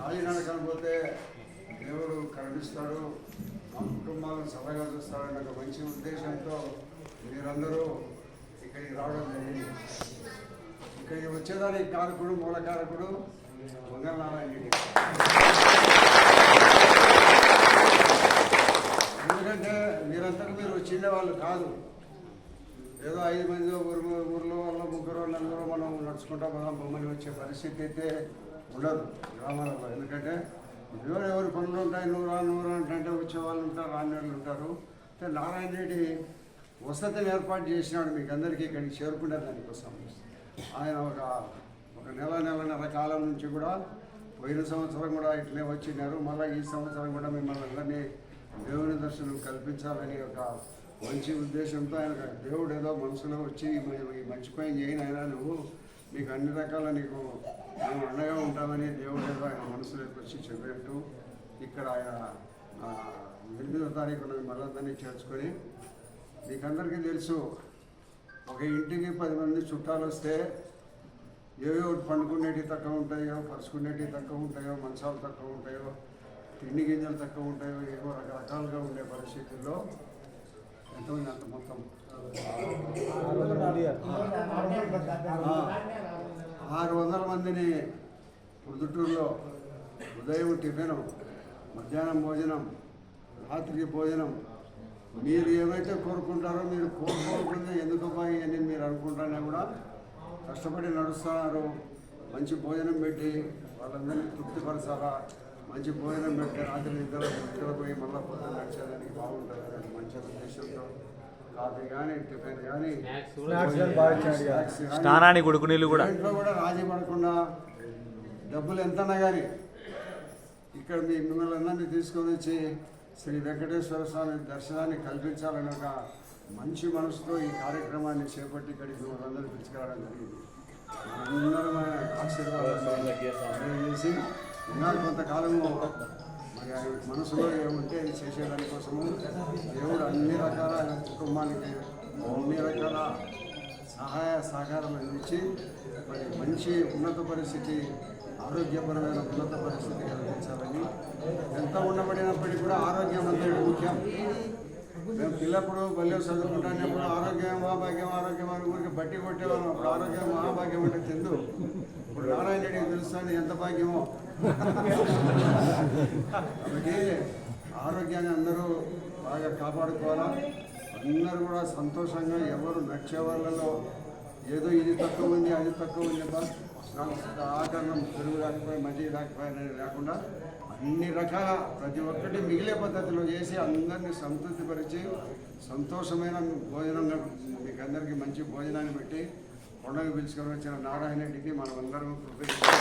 కాలినడకన పోతే దేవుడు కరుణిస్తాడు, మా కుటుంబాలను సభగా చూస్తాడని ఒక మంచి ఉద్దేశంతో మీరందరూ ఇక్కడికి రావడం జరిగింది. ఇక్కడికి వచ్చేదానికి కారకుడు, మూల కారకుడు మంగళనారాయణ రెడ్డి. ఎందుకంటే మీరంతకు మీరు వచ్చిండే వాళ్ళు కాదు, ఏదో 5 మంది ఊర్లో వాళ్ళ 3 4 మనం నడుచుకుంటా మనం బొమ్మని వచ్చే పరిస్థితి అయితే ఉండదు గ్రామాలలో. ఎందుకంటే ఎవరు పనులు ఉంటాయి, నూరు అంటే వచ్చే వాళ్ళు ఉంటారు, రాని వాళ్ళు ఉంటారు. నారాయణ రెడ్డి వసతిని ఏర్పాటు చేసినాడు మీకు అందరికీ ఇక్కడికి చేరుకునే దానికోసం. ఆయన ఒక నెలన్నర కాలం నుంచి కూడా పోయిన సంవత్సరం కూడా ఇట్లే వచ్చినారు. మళ్ళీ ఈ సంవత్సరం కూడా మిమ్మల్ని అందరినీ దేవుని దర్శనం కల్పించాలని ఒక మంచి ఉద్దేశంతో ఆయన దేవుడు ఏదో మనసులో వచ్చి ఈ మంచి పని చేయనైనా నువ్వు నీకు అన్ని రకాల నీకు మేము అండగా ఉంటామని దేవుడు ఏదో ఆయన మనసులోకి వచ్చి చెప్పినట్టు ఇక్కడ ఆయన 8వ తారీఖున మళ్ళందరినీ చేర్చుకొని మీకందరికీ తెలుసు, ఒక ఇంటికి 10 మంది చుట్టాలు వస్తే ఏవో పండుకునేటివి తక్కువ ఉంటాయో, పరుచుకునేటివి తక్కువ ఉంటాయో, మంచాలు తక్కువ ఉంటాయో, తిండి గింజలు తక్కువ ఉంటాయో, ఏవో రకరకాలుగా ఉండే పరిస్థితుల్లో ఎంతమంది అంత మొత్తం 600 మందిని పొద్దుటూరులో ఉదయం టిఫిన్, మధ్యాహ్నం భోజనం, రాత్రికి భోజనం మీరు ఏమైతే కోరుకుంటారో మీరు కోరుకోకుండా ఎందుకు పోయి అని మీరు అనుకుంటానే కూడా కష్టపడి నడుస్తున్నారు. మంచి భోజనం పెట్టి వాళ్ళందరినీ తృప్తిపరచాలా, మంచి భోజనం పెట్టి రాత్రి నిద్రపోయి మళ్ళీ పొద్దున నడిచేదానికి బాగుంటుంది అని మంచి ఉద్దేశంతో కాఫీ కానీ టిఫిన్ కానీ స్నానానికి ఉడుకు నీళ్ళు కూడా ఇంట్లో కూడా రాజీ పడకుండా డబ్బులు ఎంతన్నా కానీ ఇక్కడ మిమ్మల్ని అందరినీ తీసుకొని వచ్చి శ్రీ వెంకటేశ్వర స్వామి దర్శనాన్ని కల్పించాలని ఒక మంచి మనసుతో ఈ కార్యక్రమాన్ని చేపట్టి ఇక్కడికి మిమ్మల్ని పిలుచుకురావడం జరిగింది. అందరం ఆశీర్వాదాలు చేసి ఉన్నారు. కొంతకాలము మరి ఆయన మనసులో ఏముంటే అది చేసేదానికోసము దేవుడు అన్ని రకాల ఆయన కుటుంబానికి అన్ని రకాల సహాయ సహకారం అందించి మరి మంచి ఉన్నత పరిస్థితి, ఆరోగ్యపరమైన ఉన్నత పరిస్థితి కలిగించాలని. ఎంత ఉండబడినప్పటికీ కూడా ఆరోగ్యం అనేది ముఖ్యం. మేము పిల్లప్పుడు బల్లె చదువుకుంటానేప్పుడు ఆరోగ్యం మహాభాగ్యం ఆరోగ్యం అని ఊరికి బట్టి కొట్టేవాళ్ళం. అప్పుడు ఆరోగ్యం మహాభాగ్యం అంటే తెందు. ఇప్పుడు నారాయణ రెడ్డికి తెలుస్తుంది ఎంత భాగ్యమో. కాబట్టి ఆరోగ్యాన్ని అందరూ బాగా కాపాడుకోవాలా. అందరూ కూడా సంతోషంగా ఎవరు నడిచే వాళ్ళలో ఏదో ఇది తక్కువ ఉంది అది తక్కువ ఉంది నాకు ఆకరణం పెరుగు రాకపోయి మజ్జిగ రాకపోయి లేకుండా అన్ని రకాల ప్రతి ఒక్కటి మిగిలే పద్ధతిలో చేసి అందరినీ సంతృప్తిపరిచి సంతోషమైన భోజనంగా మీకు అందరికీ మంచి భోజనాన్ని పెట్టి కొండకు పిలుచుకొని వచ్చిన నారాయణ రెడ్డికి మనం అందరం కృతజ్ఞతలు